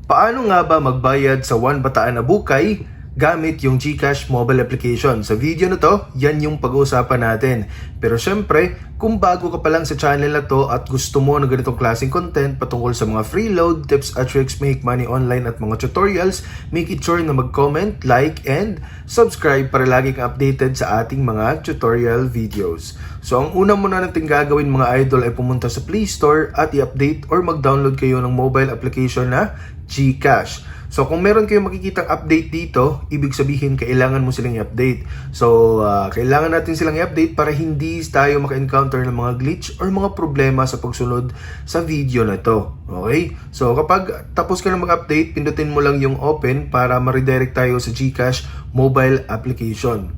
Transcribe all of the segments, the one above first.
Paano nga ba magbayad sa One Bataan na Bukay gamit yung GCash mobile application? Sa video na to, yan yung pag-uusapan natin. Pero syempre, kung bago ka pa lang sa channel na to at gusto mo ng ganitong klaseng content patungkol sa mga free load, tips at tricks, make money online at mga tutorials, make it sure na mag-comment, like, and subscribe para lagi kang updated sa ating mga tutorial videos. So ang una muna natin gagawin mga idol ay pumunta sa Play Store at i-update or mag-download kayo ng mobile application na GCash. So kung meron kayong makikitang update dito, ibig sabihin kailangan mo silang i-update. So kailangan natin silang i-update para hindi tayo maka-encounter ng mga glitch or mga problema sa pagsunod sa video na to. Okay? So kapag tapos ka na mag-update, pindutin mo lang yung open para ma-redirect tayo sa GCash mobile application.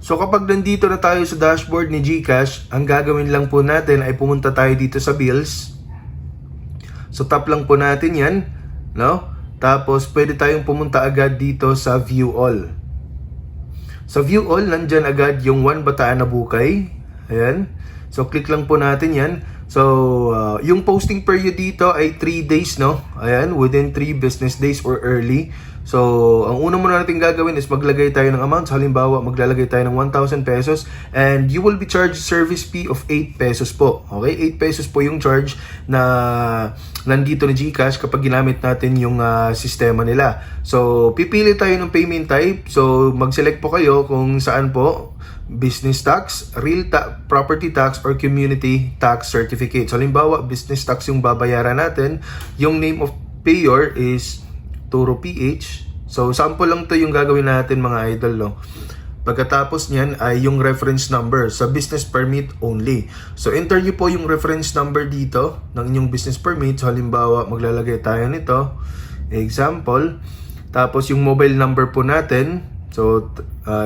So kapag nandito na tayo sa dashboard ni GCash, ang gagawin lang po natin ay pumunta tayo dito sa bills. So tap lang po natin yan, no? Tapos pwede tayong pumunta agad dito sa view all. Sa view all, nandyan agad yung One Bataan na Bukay. Ayan. So click lang po natin yan. So yung posting period dito ay 3 days, no? Ayan, within 3 business days or early. So ang una muna natin gagawin is maglagay tayo ng amount. Halimbawa, maglalagay tayo ng 1,000 pesos and you will be charged service fee of 8 pesos po. Okay? 8 pesos po yung charge na nandito ni GCash kapag ginamit natin yung sistema nila. So pipili tayo ng payment type. So mag-select po kayo kung saan po: business tax, real property tax, or community tax certificate. So halimbawa, business tax yung babayaran natin. Yung name of payer is Turo PH. So sample lang to yung gagawin natin mga idol, no? Pagkatapos niyan ay yung reference number sa business permit only. So enter nyo po yung reference number dito ng inyong business permit. So halimbawa, maglalagay tayo nito, example. Tapos yung mobile number po natin. So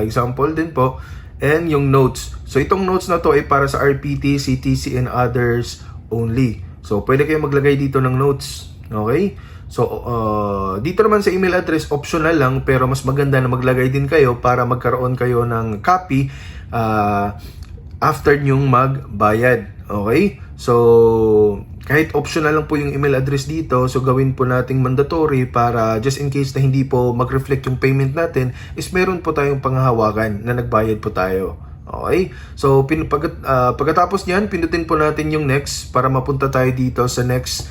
example din po. And yung notes. So itong notes na to ay para sa RPT, CTC, and others only. So pwede kayo maglagay dito ng notes. Okay? So dito naman sa email address, optional lang, pero mas maganda na maglagay din kayo para magkaroon kayo ng copy after nyong magbayad. Okay? So kahit optional lang po yung email address dito, so gawin po nating mandatory para just in case na hindi po mag-reflect yung payment natin, is meron po tayong panghahawakan na nagbayad po tayo. Okay? So pagkatapos niyan, pindutin po natin yung next para mapunta tayo dito sa next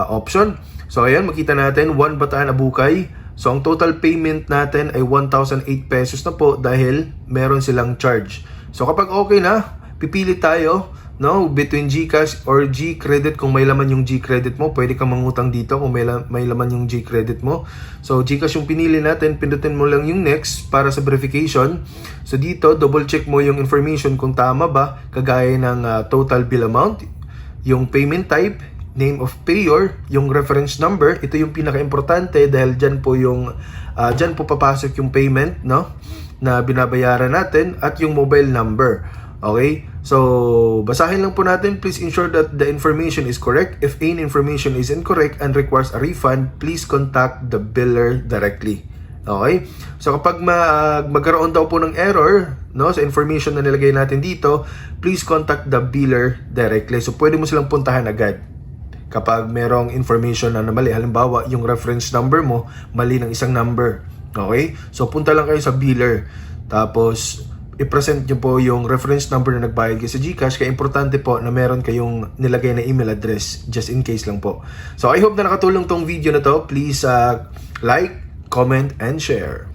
option. So ayan, makita natin One Bataan na Bukay. So ang total payment natin ay 1,008 pesos na po dahil meron silang charge. So kapag okay na, pipili tayo, no, between GCash or G-Credit. Kung may laman yung G-Credit mo, pwede kang mangutang dito kung may laman yung G-Credit mo. So GCash yung pinili natin, pindutin mo lang yung next para sa verification. So dito, double check mo yung information kung tama ba, kagaya ng total bill amount, yung payment type, name of payer, yung reference number. Ito yung pinaka-importante dahil dyan po papasok yung payment, no, na binabayaran natin, at yung mobile number. Okay? So basahin lang po natin. Please ensure that the information is correct. If any information is incorrect and requires a refund, please contact the biller directly. Okay? So kapag magkaroon daw po ng error, no, sa information na nilagay natin dito, please contact the biller directly. So pwede mo silang puntahan agad kapag merong information na mali. Halimbawa, yung reference number mo, mali ng isang number. Okay? So, punta lang kayo sa biller. Tapos, i-present nyo po yung reference number na nagbayad kayo sa GCash. Kaya importante po na meron kayong nilagay na email address. Just in case lang po. So, I hope na nakatulong tong video na to. Please like, comment, and share.